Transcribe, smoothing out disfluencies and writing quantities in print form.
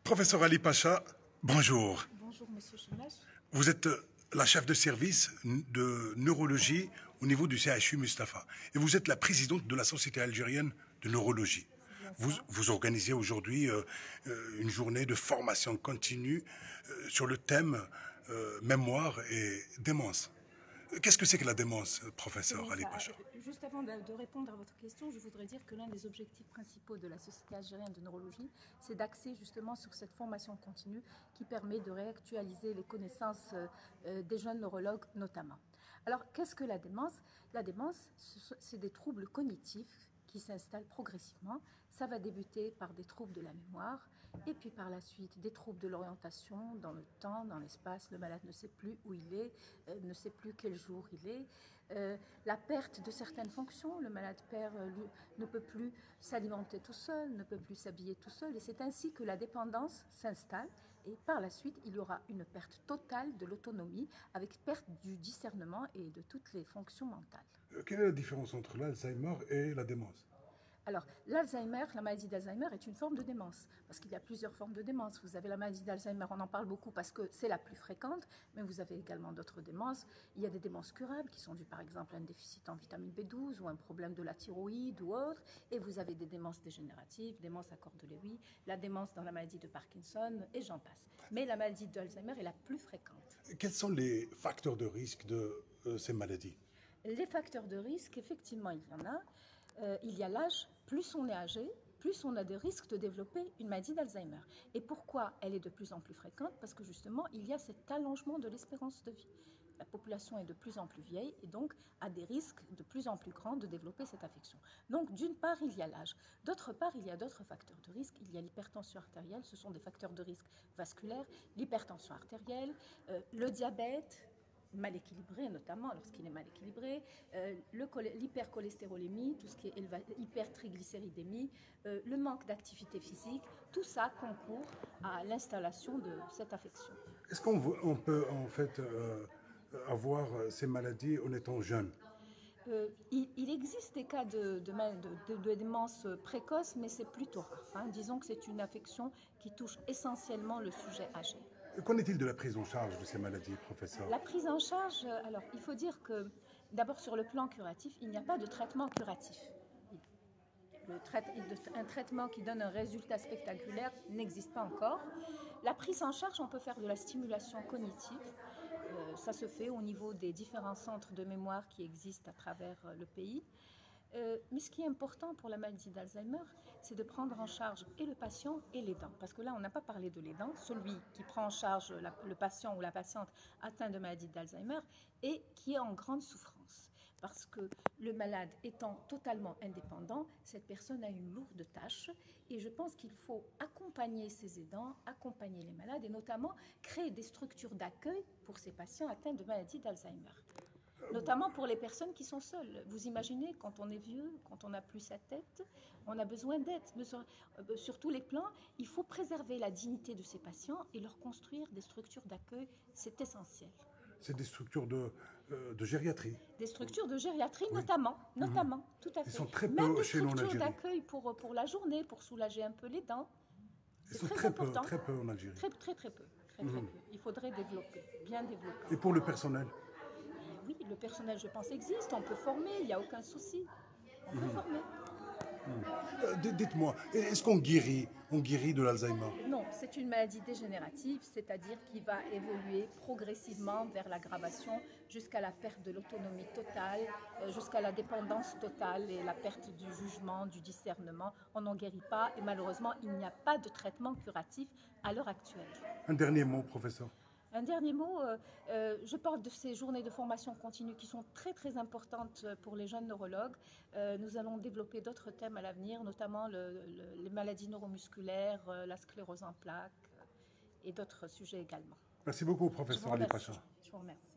Professeur Ali Pacha, bonjour. Bonjour Monsieur Chimèche. Vous êtes la chef de service de neurologie au niveau du CHU Mustapha. Et vous êtes la présidente de la Société algérienne de neurologie. Vous organisez aujourd'hui une journée de formation continue sur le thème mémoire et démence. Qu'est-ce que c'est que la démence, professeur Ali Pacha? Juste avant de répondre à votre question, je voudrais dire que l'un des objectifs principaux de la Société algérienne de neurologie, c'est d'axer justement sur cette formation continue qui permet de réactualiser les connaissances des jeunes neurologues notamment. Alors, qu'est-ce que la démence? La démence, c'est des troubles cognitifs qui s'installent progressivement. Ça va débuter par des troubles de la mémoire et puis par la suite des troubles de l'orientation dans le temps, dans l'espace. Le malade ne sait plus où il est, ne sait plus quel jour il est. La perte de certaines fonctions, le malade ne peut plus s'alimenter tout seul, ne peut plus s'habiller tout seul et c'est ainsi que la dépendance s'installe et par la suite il y aura une perte totale de l'autonomie avec perte du discernement et de toutes les fonctions mentales. Quelle est la différence entre l'Alzheimer et la démence? Alors, l'Alzheimer, la maladie d'Alzheimer est une forme de démence, parce qu'il y a plusieurs formes de démence. Vous avez la maladie d'Alzheimer, on en parle beaucoup parce que c'est la plus fréquente, mais vous avez également d'autres démences. Il y a des démences curables qui sont dues par exemple à un déficit en vitamine B12 ou un problème de la thyroïde ou autre, et vous avez des démences dégénératives, démence à corps de Lewy, la démence dans la maladie de Parkinson, et j'en passe. Mais la maladie d'Alzheimer est la plus fréquente. Quels sont les facteurs de risque de ces maladies? Les facteurs de risque, effectivement, il y en a. Il y a l'âge, plus on est âgé, plus on a de risques de développer une maladie d'Alzheimer. Et pourquoi elle est de plus en plus fréquente? Parce que justement, il y a cet allongement de l'espérance de vie. La population est de plus en plus vieille et donc a des risques de plus en plus grands de développer cette affection. Donc d'une part, il y a l'âge. D'autre part, il y a d'autres facteurs de risque. Il y a l'hypertension artérielle, ce sont des facteurs de risque vasculaires, l'hypertension artérielle, le diabète, mal équilibré, notamment lorsqu'il est mal équilibré, l'hypercholestérolémie, tout ce qui est hypertriglycéridémie, le manque d'activité physique, tout ça concourt à l'installation de cette affection. Est-ce qu'on peut en fait avoir ces maladies en étant jeune? Il existe des cas de démence précoce, mais c'est plutôt rare. Hein. Disons que c'est une affection qui touche essentiellement le sujet âgé. Qu'en est-il de la prise en charge de ces maladies, professeur? La prise en charge, alors il faut dire que d'abord sur le plan curatif, il n'y a pas de traitement curatif. Un traitement qui donne un résultat spectaculaire n'existe pas encore. La prise en charge, on peut faire de la stimulation cognitive. Ça se fait au niveau des différents centres de mémoire qui existent à travers le pays. Mais ce qui est important pour la maladie d'Alzheimer, c'est de prendre en charge et le patient et l'aidant. Parce que là, on n'a pas parlé de l'aidant, celui qui prend en charge le patient ou la patiente atteint de maladie d'Alzheimer et qui est en grande souffrance. Parce que le malade étant totalement indépendant, cette personne a une lourde tâche et je pense qu'il faut accompagner ses aidants, accompagner les malades et notamment créer des structures d'accueil pour ces patients atteints de maladie d'Alzheimer. Notamment pour les personnes qui sont seules. Vous imaginez, quand on est vieux, quand on n'a plus sa tête, on a besoin d'aide. Sur tous les plans, il faut préserver la dignité de ces patients et leur construire des structures d'accueil. C'est essentiel. C'est des structures de gériatrie. Des structures de gériatrie, oui. notamment, tout à fait. Ils sont très peu Même des chez nous en structures Algérie. d'accueil pour la journée, pour soulager un peu les dents. C'est très important. Très peu en Algérie. Très peu. Il faudrait développer, bien développer. Et pour le personnel? Oui, le personnel, je pense, existe. On peut former, il n'y a aucun souci. On peut former. Dites-moi, est-ce qu'on guérit de l'Alzheimer? Non, c'est une maladie dégénérative, c'est-à-dire qui va évoluer progressivement vers l'aggravation jusqu'à la perte de l'autonomie totale, jusqu'à la dépendance totale et la perte du jugement, du discernement. On n'en guérit pas et malheureusement, il n'y a pas de traitement curatif à l'heure actuelle. Un dernier mot, professeur. Un dernier mot, je parle de ces journées de formation continue qui sont très importantes pour les jeunes neurologues. Nous allons développer d'autres thèmes à l'avenir, notamment les maladies neuromusculaires, la sclérose en plaques et d'autres sujets également. Merci beaucoup, professeur Ali Pacha. Je vous remercie.